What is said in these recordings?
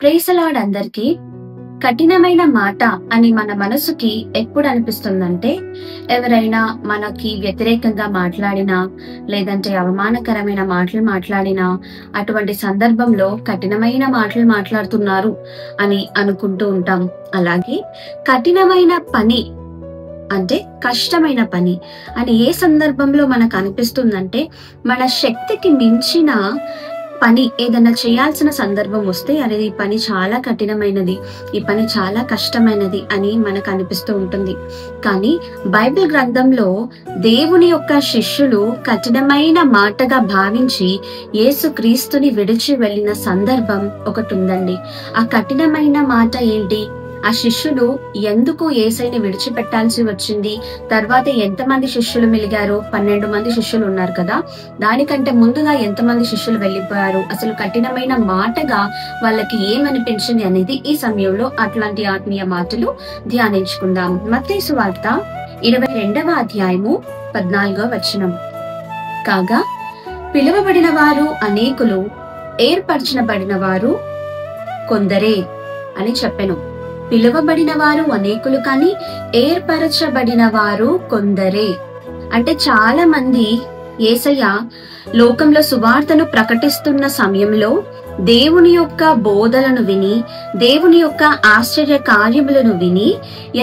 Praise the lord అందరికీ. కఠినమైన మాట అని మన మనసుకి ఎప్పుడు అనిపిస్తుందంటే, ఎవరైనా మనకి వ్యతిరేకంగా మాట్లాడినా, లేదంటే అవమానకరమైన మాటలు మాట్లాడినా, అటువంటి సందర్భంలో కఠినమైన మాటలు మాట్లాడుతున్నారు అని అనుకుంటూ ఉంటాం. అలాగే కఠినమైన పని అంటే కష్టమైన పని అని ఏ సందర్భంలో మనకు అనిపిస్తుందంటే, మన శక్తికి మించిన పని ఏదైనా చేయాల్సిన సందర్భం వస్తే, అరే ఈ పని చాలా కఠినమైనది, ఈ పని చాలా కష్టమైనది అని మనకు అనిపిస్తూ ఉంటుంది. కానీ బైబిల్ గ్రంథంలో దేవుని యొక్క శిష్యులు కఠినమైన మాటగా భావించి యేసుక్రీస్తుని విడిచి వెళ్ళిన సందర్భం ఒకటి ఉందండి. ఆ కఠినమైన మాట ఏంటి? ఆ శిష్యులు ఎందుకు యేసయ్యని విడిచిపెట్టాల్సి వచ్చింది? తర్వాత ఎంతమంది శిష్యులు మిలిగారు? 12 మంది శిష్యులు ఉన్నారు కదా. దానికంటే ముందుగా ఎంతమంది శిష్యులు వెళ్ళిపోయారు? అసలు కఠినమైన మాటగా వాళ్ళకి ఏమనిపించింది అనేది ఈ సమయంలో అట్లాంటి ఆత్మీయ మాటలు ధ్యానించుకుందాం. మత్తయి సువార్త 22వ అధ్యాయము 14వ వచనం. కాగా పిలువబడిన వారు అనేకులు, ఏర్పరచబడిన వారు కొందరే అని చెప్పెను. పిలువబడిన వారు అనేకులు కానీ ఏర్పరచబడిన వారు కొందరే. అంటే చాలా మంది యేసయ్య లోకంలో సువార్తను ప్రకటిస్తున్న సమయంలో దేవుని యొక్క బోధలను విని, దేవుని యొక్క ఆశ్చర్య కార్యములను విని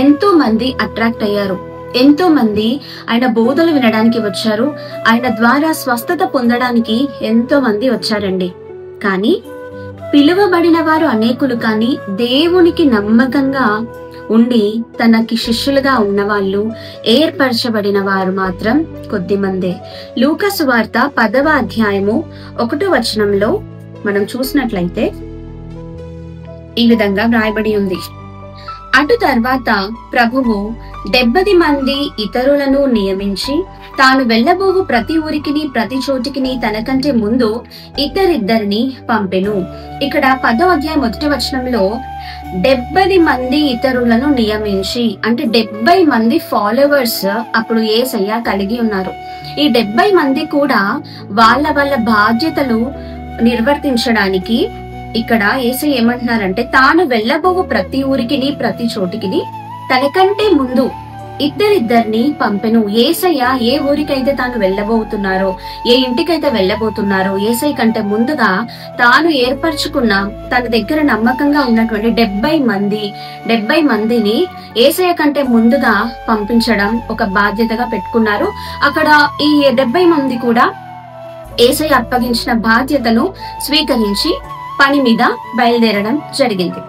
ఎంతో మంది అట్రాక్ట్ అయ్యారు. ఎంతో మంది ఆయన బోధలు వినడానికి వచ్చారు. ఆయన ద్వారా స్వస్థత పొందడానికి ఎంతో మంది వచ్చారండి. కానీ పిలువబడిన వారు అనేకులు కానీ దేవునికి నమ్మకంగా ఉండి తనకి శిష్యులుగా ఉన్నవాళ్ళు, ఏర్పరచబడిన వారు మాత్రం కొద్దిమందే. లూకా సువార్త 10వ అధ్యాయము 1వ వచనంలో మనం చూసినట్లయితే ఈ విధంగా వ్రాయబడి ఉంది. అటు తర్వాత ప్రభువు 70 మంది ఇతరులను నియమించి తాను వెళ్ళబోవు ప్రతి ఊరికిని ప్రతి చోటికిని తనకంటే ముందు ఇద్దరిద్దరిని పంపెను. ఇక్కడ 10వ అధ్యాయం 1వ వచనంలో 70 మంది ఇతరులను నియమించి అంటే 70 మంది ఫాలోవర్స్ అప్పుడు యేసయ్య కలిగి ఉన్నారు. ఈ 70 మంది కూడా వాళ్ళ వాళ్ళ బాధ్యతలు నిర్వర్తించడానికి ఇక్కడ యేసయ్య ఏమంటున్నారంటే, తాను వెళ్ళబోవు ప్రతి ఊరికిని ప్రతి చోటికిని తనకంటే ముందు ఇద్దరిద్దరిని పంపెను. యేసయ్య ఏ ఊరికైతే తాను వెళ్ళబోతున్నారో, ఏ ఇంటికైతే వెళ్ళబోతున్నారో, యేసయ్య కంటే ముందుగా తాను ఏర్పరచుకున్న తన దగ్గర నమ్మకంగా ఉన్నటువంటి 70 మందిని యేసయ్య కంటే ముందుగా పంపించడం ఒక బాధ్యతగా పెట్టుకున్నారు. అక్కడ ఈ 70 మంది కూడా యేసయ్య అప్పగించిన బాధ్యతను స్వీకరించి పని మీద బయలుదేరడం జరిగింది.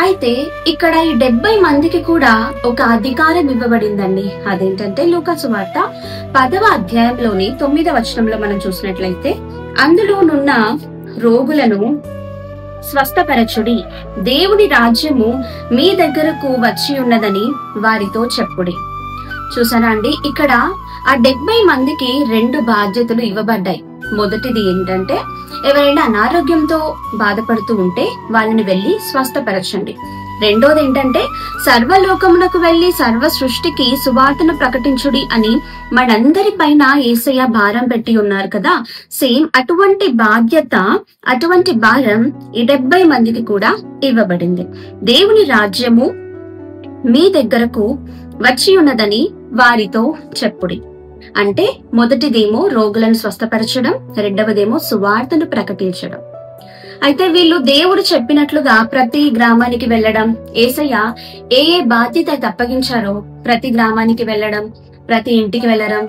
అయితే ఇక్కడ ఈ 70 మందికి కూడా ఒక అధికారం ఇవ్వబడిందండి. అదేంటంటే లూకా సువార్త 10వ అధ్యాయంలోని 9వ వచనంలో మనం చూసినట్లయితే, అందులోనున్న రోగులను స్వస్థపరచుడి, దేవుని రాజ్యము మీ దగ్గరకు వచ్చి ఉన్నదని వారితో చెప్పుడి. చూసారా అండి, ఇక్కడ ఆ 70 మందికి 2 బాధ్యతలు ఇవ్వబడ్డాయి. మొదటిది ఏంటంటే, ఎవరైనా అనారోగ్యంతో బాధపడుతూ ఉంటే వాళ్ళని వెళ్లి స్వస్థపరచండి. రెండోది ఏంటంటే, సర్వలోకమునకు వెళ్లి సర్వ సృష్టికి సువార్తను ప్రకటించుడి అని మనందరి పైన యేసయ్య భారం పెట్టి ఉన్నారు కదా. సేమ్ అటువంటి బాధ్యత, అటువంటి భారం ఈ 70 మందికి కూడా ఇవ్వబడింది. దేవుని రాజ్యము మీ దగ్గరకు వచ్చి ఉన్నదని వారితో చెప్పుడి. అంటే మొదటిదేమో రోగులను స్వస్థపరచడం, రెండవదేమో సువార్తను ప్రకటించడం. అయితే వీళ్ళు దేవుడు చెప్పినట్లుగా ప్రతి గ్రామానికి వెళ్ళడం, యేసయ్య ఏ బాధ్యత అయితే అప్పగించారో ప్రతి గ్రామానికి వెళ్ళడం, ప్రతి ఇంటికి వెళ్ళడం,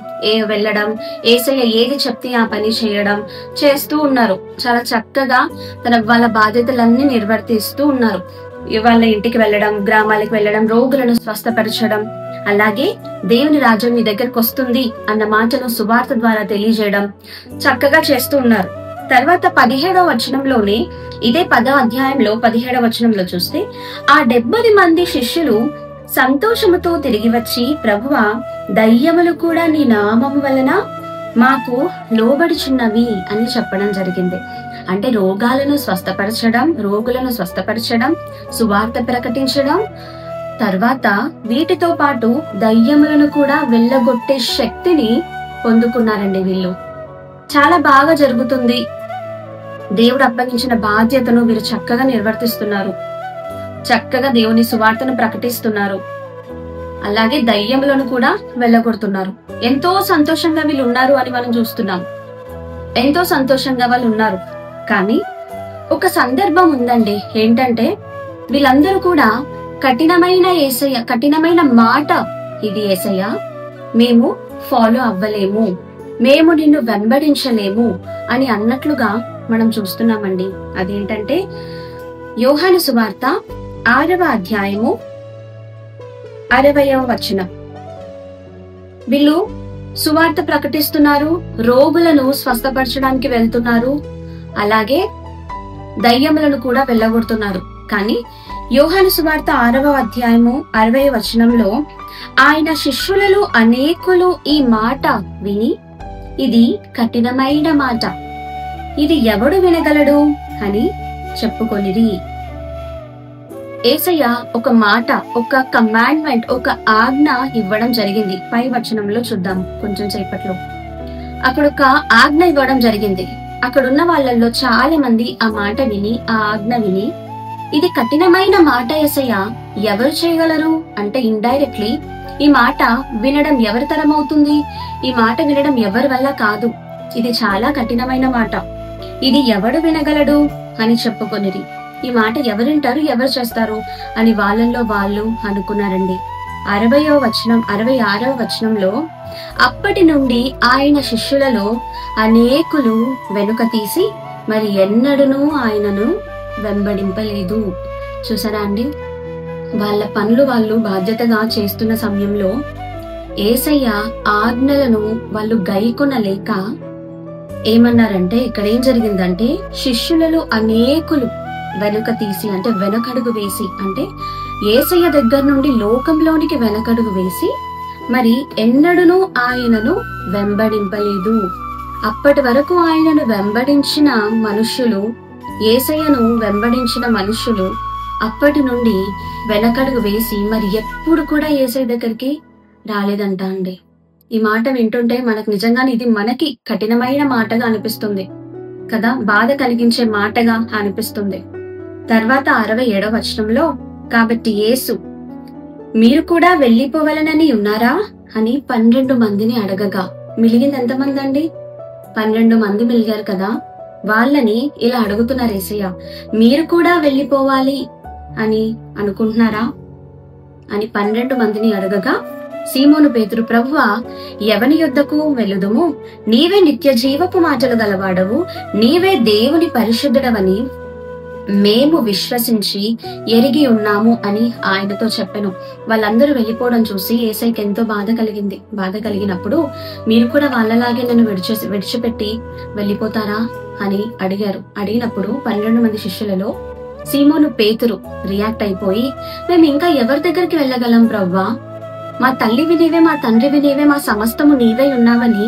యేసయ్య ఏది చెప్తే ఆ పని చేస్తూ ఉన్నారు. చాలా చక్కగా వాళ్ళ బాధ్యతలన్నీ నిర్వర్తిస్తూ ఉన్నారు. వాళ్ళ ఇంటికి వెళ్ళడం, గ్రామాలకు వెళ్ళడం, రోగులను స్వస్థపరచడం, అలాగే దేవుని రాజ్యం మీ దగ్గరకు వస్తుంది అన్న మాటను సువార్త ద్వారా తెలియజేయడం చక్కగా చేస్తూ ఉన్నారు. తర్వాత 17వ వచనంలోనే, ఇదే 10వ అధ్యాయంలో 17వ వచనంలో చూస్తే, ఆ 70 మంది శిష్యులు సంతోషముతో తిరిగి వచ్చి, ప్రభువా, దయ్యములు కూడా నీ నామము వలన మాకు లోబడుచున్నవి అని చెప్పడం జరిగింది. అంటే రోగులను స్వస్థపరచడం, సువార్త ప్రకటించడం, తర్వాత వీటితో పాటు దయ్యములను కూడా వెళ్ళగొట్టే శక్తిని పొందుకున్నారండి వీళ్ళు. చాలా బాగా జరుగుతుంది. దేవుడు అప్పగించిన బాధ్యతను వీరు చక్కగా నిర్వర్తిస్తున్నారు. చక్కగా దేవుని సువార్తను ప్రకటిస్తున్నారు. అలాగే దయ్యములను కూడా వెళ్ళగొడుతున్నారు. ఎంతో సంతోషంగా వీళ్ళు ఉన్నారు అని మనం చూస్తున్నాం. ఎంతో సంతోషంగా వాళ్ళు ఉన్నారు. కానీ ఒక సందర్భం ఉందండి. ఏంటంటే వీళ్ళందరూ కూడా కఠినమైన మాట ఇది యేసయ్య, మేము ఫాలో అవ్వలేము, మేము నిన్ను వెంబడించలేము అని అన్నట్లుగా మనం చూస్తున్నామండి. అదేంటంటే యోహాను సువార్త 6వ అధ్యాయము 60వ వచనం. వీళ్ళు సువార్త ప్రకటిస్తున్నారు, రోగులను స్వస్థపరచడానికి వెళ్తున్నారు, అలాగే దయ్యములను కూడా వెళ్ళగొడుతున్నారు. కానీ యోహాను సువార్త 6వ అధ్యాయము 60వ వచనంలో ఆయన శిష్యులలో అనేకులు ఈ మాట విని, ఇది కఠినమైన మాట, ఇది ఎవడు వినగలడు అని చెప్పుకొనిరి. యేసయ్య ఒక మాట, ఒక కమాండ్మెంట్, ఒక ఆజ్ఞ ఇవ్వడం జరిగింది. పై వచనంలో చూద్దాం కొంచెం సేపట్లో. అక్కడ ఒక ఆజ్ఞ ఇవ్వడం జరిగింది. అక్కడున్న వాళ్ళల్లో చాలా మంది ఆ మాట విని, ఆ ఆజ్ఞ విని, ఇది కఠినమైన మాట యేసయ్య, ఎవరు చేయగలరు అంటే ఇండైరెక్ట్లీ ఈ మాట వినడం ఎవరి తరం అవుతుంది? ఈ మాట వినడం ఎవరి వల్ల కాదు, ఇది చాలా కఠినమైన మాట, ఇది ఎవడు వినగలడు అని చెప్పుకొనిరి. ఈ మాట ఎవరింటారు, ఎవరు చేస్తారు అని వాళ్ళల్లో వాళ్ళు అనుకున్నారండి. 66వ వచనంలో అప్పటి నుండి ఆయన శిష్యులలో అనేకులు వెనుక తీసి మరి ఎన్నడూనూ ఆయనను వెంబడింపలేదు. చూసారా అండి, వాళ్ళ పనులు వాళ్ళు బాధ్యతగా చేస్తున్న సమయంలో యేసయ్య ఆజ్ఞలను వాళ్ళు గైకొనలేక ఏమన్నారంటే, ఇక్కడ ఏం జరిగిందంటే శిష్యులలో అనేకులు వెనుక తీసి అంటే వెనకడుగు వేసి, అంటే యేసయ్య దగ్గర నుండి లోకంలోనికి వెనకడుగు వేసి మరి ఎన్నడూనూ ఆయనను వెంబడింపలేదు. అప్పటి వరకు ఆయనను వెంబడించిన మనుష్యులు, యేసయ్యను వెంబడించిన మనుష్యులు అప్పటి నుండి వెనకడుగు వేసి మరి ఎప్పుడు కూడా యేసయ్య దగ్గరికి రాలేదంట అండి. ఈ మాట వింటుంటే మనకు నిజంగానే ఇది మనకి కఠినమైన మాటగా అనిపిస్తుంది కదా, బాధ కలిగించే మాటగా అనిపిస్తుంది. తర్వాత 67వ వచనంలో, కాబట్టి యేసు మీరు కూడా వెళ్లిపోవలనని ఉన్నారా అని 12 మందిని అడగగా, మిలిగింది ఎంతమంది అండి? 12 మంది మిలిగారు కదా. వాళ్ళని ఇలా అడుగుతున్నారు యేసయ్య, మీరు కూడా వెళ్లిపోవాలి అని అనుకుంటున్నారా అని 12 మందిని అడగగా, సీమోను పేతురు, ప్రభువా ఎవని యొద్దకు వెళ్ళుదుము? నీవే నిత్య జీవపు మాటలు గలవాడవు, నీవే దేవుని పరిశుద్ధుడవని మేము విశ్వసించి ఎరిగి ఉన్నాము అని ఆయనతో చెప్పెను. వాళ్ళందరూ వెళ్ళిపోవడం చూసి యేసయ్యకి ఎంతో బాధ కలిగింది. బాధ కలిగినప్పుడు, మీరు కూడా వాళ్ళలాగే నన్ను విడిచిపెట్టి వెళ్ళిపోతారా అని అడిగారు. అడిగినప్పుడు 12 మంది శిష్యులలో సీమోను పేతురు రియాక్ట్ అయిపోయి, మేము ఇంకా ఎవరి దగ్గరికి వెళ్ళగలం ప్రవ్వా? మా తల్లివి నీవే, మా తండ్రివి నీవే, మా సమస్తము నీవే ఉన్నావని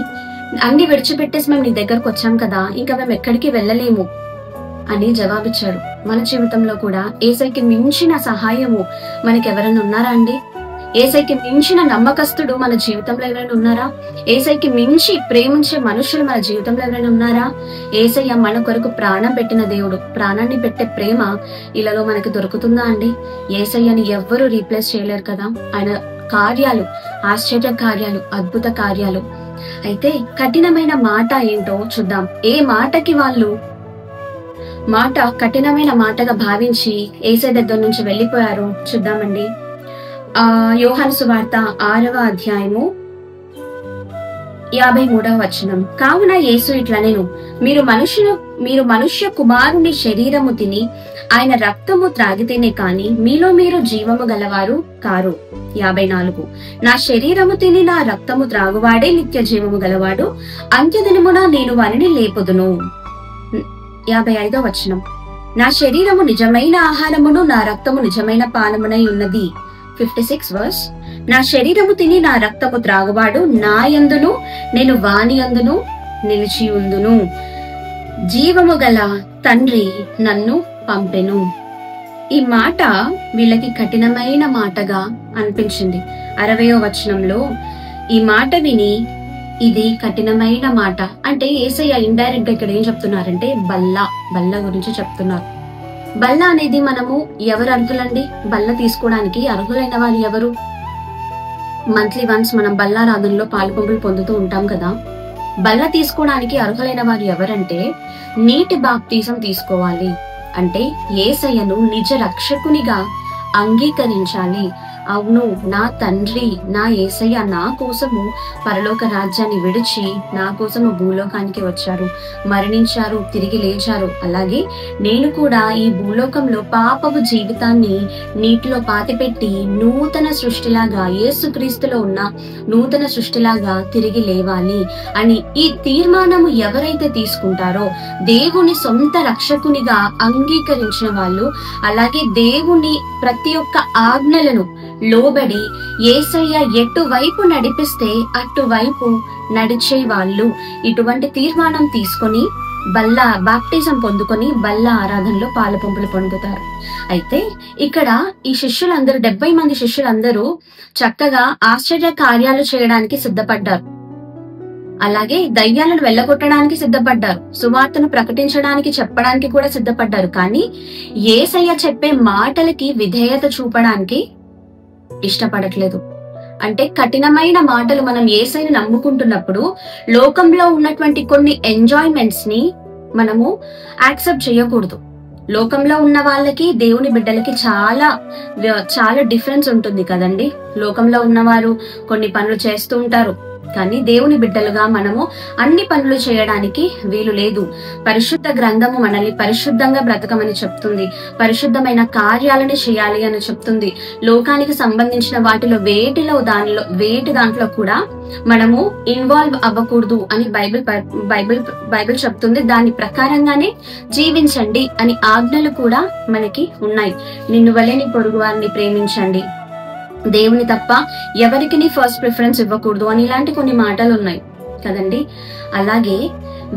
అన్ని విడిచిపెట్టేసి మేము నీ దగ్గరకు వచ్చాం కదా, ఇంకా మేము ఎక్కడికి వెళ్ళలేము అని జవాబిచ్చాడు. మన జీవితంలో కూడా యేసయ్యకి మించిన సహాయము మనకి ఎవరైనా ఉన్నారా అండి? యేసయ్యకి మించిన నమ్మకస్తుడు మన జీవితంలో ఎవరైనా ఉన్నారా? యేసయ్యకి మించి ప్రేమించే మనుషులు మన జీవితంలో ఎవరైనా ఉన్నారా? యేసయ్య మన కొరకు ప్రాణం పెట్టిన దేవుడు. ప్రాణాన్ని పెట్టే ప్రేమ ఇలాలో మనకి దొరుకుతుందా అండి? యేసయ్యని ఎవ్వరూ రీప్లేస్ చేయలేరు కదా. ఆయన కార్యాలు, ఆశ్చర్య కార్యాలు, అద్భుత కార్యాలు. అయితే కఠినమైన మాట ఏంటో చూద్దాం. ఏ మాటకి వాళ్ళు మాట కఠినమైన మాటగా భావించి యేసయ్య దగ్గర నుంచి వెళ్ళిపోయారు చూద్దామండి. యోహాను సువార్త 6వ అధ్యాయము 53వ వచనం. కావున యేసు ఇట్లా నేను, మీరు మనుష్య కుమారుని శరీరము తిని ఆయన రక్తము త్రాగితేనే కాని మీలో మీరు జీవము గలవారు కారు. 54. నా శరీరము తిని నా రక్తము త్రాగువాడే నిత్య జీవము గలవాడు, అంత్యదినమున నేను వారిని లేపుదును. 55వ వచనం. నా శరీరము నిజమైన ఆహారమును, నా రక్తము నిజమైన పానమునై ఉన్నది. 56 వర్స్. నా శరీరము తిని నా రక్తము త్రాగువాడు నా యందును, నేను వాని యందును నిలిచి ఉందును. జీవము గల తండ్రి నన్ను పంపెను. ఈ మాట వీళ్ళకి కఠినమైన మాటగా అనిపించింది. 60వ వచనంలో ఈ మాట విని ఇది కఠినమైన మాట. అంటే యేసయ్య ఇండైరెక్ట్ గా ఇక్కడ ఏం చెప్తున్నారంటే బల్ల గురించి చెప్తున్నారు. బల్ల అనేది మనము ఎవరు అర్హులండి? బల్ల తీసుకోవడానికి అర్హులైన వారు ఎవరు? మంత్లీ వన్స్ మనం బల్లారాధనలో పాలుపొంగులు పొందుతూ ఉంటాం కదా. బల్ల తీసుకోవడానికి అర్హులైన వారు ఎవరంటే నీటి బాప్తిజం తీసుకోవాలి. అంటే యేసయ్యను నిజ రక్షకునిగా అంగీకరించాలి. అవును, నా తండ్రి, నా యేసయ్య నా కోసము పరలోక రాజ్యాన్ని విడిచి నా కోసము భూలోకానికి వచ్చారు, మరణించారు, తిరిగి లేచారు. అలాగే నేను కూడా ఈ భూలోకంలో పాపపు జీవితాన్ని నీటిలో పాతిపెట్టి నూతన సృష్టిలాగా, యేసుక్రీస్తులో ఉన్న నూతన సృష్టిలాగా తిరిగి లేవాలి అని ఈ తీర్మానము ఎవరైతే తీసుకుంటారో, దేవుని సొంత రక్షకునిగా అంగీకరించిన వాళ్ళు, అలాగే దేవుని ప్రతి ఒక్క ఆజ్ఞలను లోబడి యేసయ్య ఎటువైపు నడిపిస్తే అటువైపు నడిచే వాళ్ళు, ఇటువంటి తీర్మానం తీసుకొని బల్ల బాప్టిజం పొందుకొని బల్ల ఆరాధనలో పాలుపొంపులు పొందుతారు. అయితే ఇక్కడ ఈ శిష్యులందరూ 70 మంది శిష్యులందరూ చక్కగా ఆశ్చర్య కార్యాలు చేయడానికి సిద్ధపడ్డారు. అలాగే దయ్యాలను వెళ్ళగొట్టడానికి సిద్ధపడ్డారు, సువార్తను ప్రకటించడానికి చెప్పడానికి కూడా సిద్ధపడ్డారు. కానీ యేసయ్య చెప్పే మాటలకి విధేయత చూపడానికి ఇష్టపడట్లేదు. అంటే కఠినమైన మాటలు మనం యేసయ్యని నమ్ముకుంటున్నప్పుడు లోకంలో ఉన్నటువంటి కొన్ని ఎంజాయ్మెంట్స్ ని మనము యాక్సెప్ట్ చేయకూడదు. లోకంలో ఉన్న వాళ్ళకి దేవుని బిడ్డలకి చాలా చాలా డిఫరెన్స్ ఉంటుంది కదండి. లోకంలో ఉన్నవారు కొన్ని పనులు చేస్తూ ఉంటారు, కానీ దేవుని బిడ్డలుగా మనము అన్ని పనులు చేయడానికి వీలు లేదు. పరిశుద్ధ గ్రంథము మనల్ని పరిశుద్ధంగా బ్రతకమని చెప్తుంది, పరిశుద్ధమైన కార్యాలని చేయాలి అని చెప్తుంది. లోకానికి సంబంధించిన వాటిలో వేటి దాంట్లో కూడా మనము ఇన్వాల్వ్ అవ్వకూడదు అని బైబిల్ చెప్తుంది. దాని ప్రకారంగానే జీవించండి అని ఆజ్ఞలు కూడా మనకి ఉన్నాయి. నిన్ను వలె నీ పొరుగు వారిని ప్రేమించండి, దేవుని తప్ప ఎవరికి నీ ఫస్ట్ ప్రిఫరెన్స్ ఇవ్వకూడదు అని ఇలాంటి కొన్ని మాటలు ఉన్నాయి కదండి. అలాగే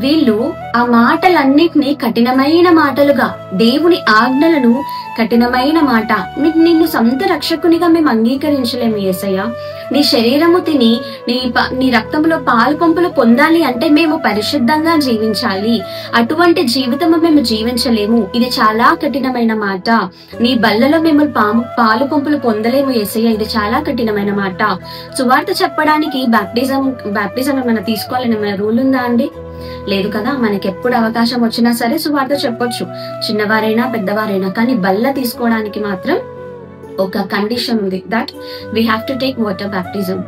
వీళ్ళు ఆ మాటలన్నిటినీ కఠినమైన మాటలుగా, దేవుని ఆజ్ఞలను కఠినమైన మాట, నిన్ను సొంత రక్షకునిగా మేము అంగీకరించలేము యేసయ్య, నీ శరీరము తిని నీ రక్తంలో పాలుపొంపులు పొందాలి అంటే మేము పరిశుద్ధంగా జీవించాలి, అటువంటి జీవితము మేము జీవించలేము, ఇది చాలా కఠినమైన మాట, నీ బల్లలో మేము పాలుపొంపులు పొందలేము యేసయ్య, ఇది చాలా కఠినమైన మాట. సువార్త చెప్పడానికి బాప్టిజం ఏమైనా తీసుకోవాలని ఏమైనా రూల్ ఉందా అండి? లేదు కదా. మనకి ఎప్పుడు అవకాశం వచ్చినా సరే సువార్త చెప్పొచ్చు, చిన్నవారైనా పెద్దవారైనా. కానీ బల్ల తీసుకోవడానికి మాత్రం ఒక కండిషన్ ఉంది, that we have to take water baptism.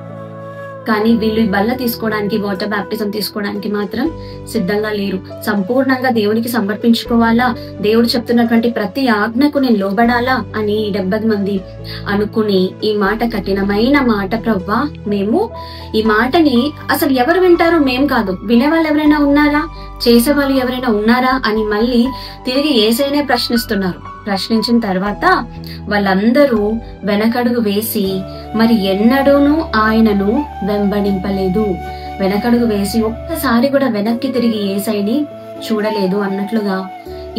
కానీ వీళ్ళు ఈ బల్ల తీసుకోవడానికి, వాటర్ బ్యాప్టిజం తీసుకోవడానికి మాత్రం సిద్ధంగా లేరు. సంపూర్ణంగా దేవునికి సమర్పించుకోవాలా, దేవుడు చెప్తున్నటువంటి ప్రతి ఆజ్ఞకు నేను లోబడాలా అని 70 మంది అనుకుని, ఈ మాట కఠినమైన మాట ప్రవ్వా, మేము ఈ మాటని అసలు ఎవరు వింటారు? మేం కాదు, వినేవాళ్ళు ఎవరైనా ఉన్నారా, చేసేవాళ్ళు ఎవరైనా ఉన్నారా అని మళ్ళీ తిరిగి యేసయ్యనే ప్రశ్నిస్తున్నారు. ప్రశ్నించిన తర్వాత వాళ్ళందరూ వెనకడుగు వేసి మరి ఎన్నడూనూ ఆయనను వెంబడింపలేదు. వెనకడుగు వేసి ఒక్కసారి కూడా వెనక్కి తిరిగి యేసయ్యని చూడలేదు అన్నట్లుగా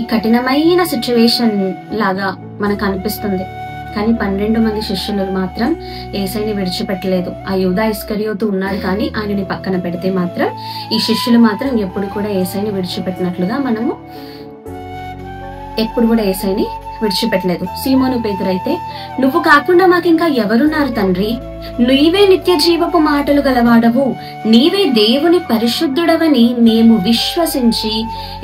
ఈ కఠినమైన సిచ్యువేషన్ లాగా మనకు అనిపిస్తుంది. కానీ 12 మంది శిష్యులు మాత్రం యేసయ్యని విడిచిపెట్టలేదు. ఆ యూదా ఇస్కరియోతు ఉన్నాడు, కానీ ఆయనని పక్కన పెడితే మాత్రం ఈ శిష్యులు మాత్రం ఎప్పుడు కూడా యేసయ్యని విడిచిపెట్టినట్లుగా మనము ఎప్పుడు కూడా యేసయ్యని విడిచిపెట్టలేదు. సీమోను పేతురు అయితే, నువ్వు కాకుండా మాకింకా ఎవరున్నారు తండ్రి, నీవే నిత్య జీవపు మాటలు గలవాడవు, నీవే దేవుని పరిశుద్ధుడవని మేము విశ్వసించి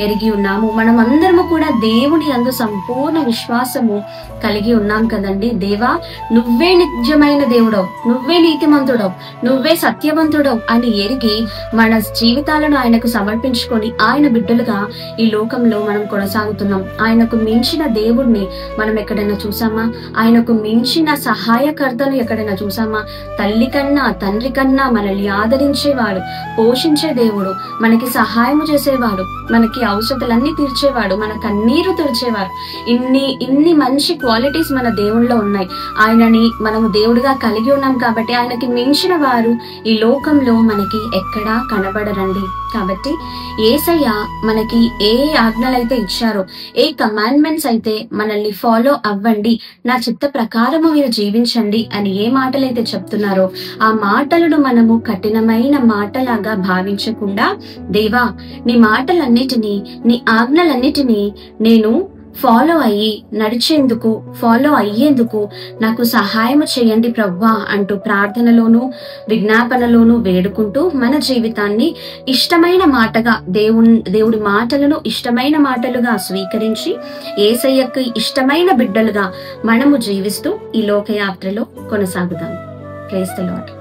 ఎరిగి ఉన్నాము. మనం అందరము కూడా దేవుని యందు సంపూర్ణ విశ్వాసము కలిగి ఉన్నాం కదండి. దేవా, నువ్వే నిజమైన దేవుడవు, నువ్వే నీతిమంతుడవు, నువ్వే సత్యవంతుడవు అని ఎరిగి మన జీవితాలను ఆయనకు సమర్పించుకొని ఆయన బిడ్డలుగా ఈ లోకంలో మనం కొనసాగుతున్నాం. ఆయనకు మించిన దేవుడిని మనం ఎక్కడైనా చూసామా? ఆయనకు మించిన సహాయకర్తను ఎక్కడైనా చూసామా? తల్లి కన్నా తండ్రి కన్నా మనల్ని ఆదరించేవాడు, పోషించే దేవుడు, మనకి సహాయం చేసేవాడు, మనకి అవసరాలన్నీ తీర్చేవాడు, మన కన్నీరు తుడిచేవాడు, ఇన్ని మంచి క్వాలిటీస్ మన దేవుళ్ళలో ఉన్నాయి. ఆయనని మనము దేవుడిగా కలిగి ఉన్నాం కాబట్టి ఆయనకి మించిన వారు ఈ లోకంలో మనకి ఎక్కడా కనబడరండి. కాబట్టి యేసయ్య మనకి ఏ ఆజ్ఞలైతే ఇచ్చారో, ఏ కమాండ్మెంట్స్ అయితే మనల్ని ఫాలో అవ్వండి, నా చిత్త ప్రకారము మీరు జీవించండి అని ఏ మాటలైతే చెప్తున్నారో ఆ మాటలను మనము కఠినమైన మాటలాగా భావించకుండా, దేవా నీ మాటలన్నిటినీ, నీ ఆజ్ఞలన్నిటినీ నేను ఫాలో అయ్యేందుకు నాకు సహాయం చేయండి ప్రవ్వా అంటూ ప్రార్థనలోను విజ్ఞాపనలోను వేడుకుంటూ మన జీవితాన్ని ఇష్టమైన మాటగా దేవుడి మాటలను ఇష్టమైన మాటలుగా స్వీకరించి యేసయ్యకు ఇష్టమైన బిడ్డలుగా మనము జీవిస్తూ ఈ లోకయాత్రలో కొనసాగుదాం. Praise the lord.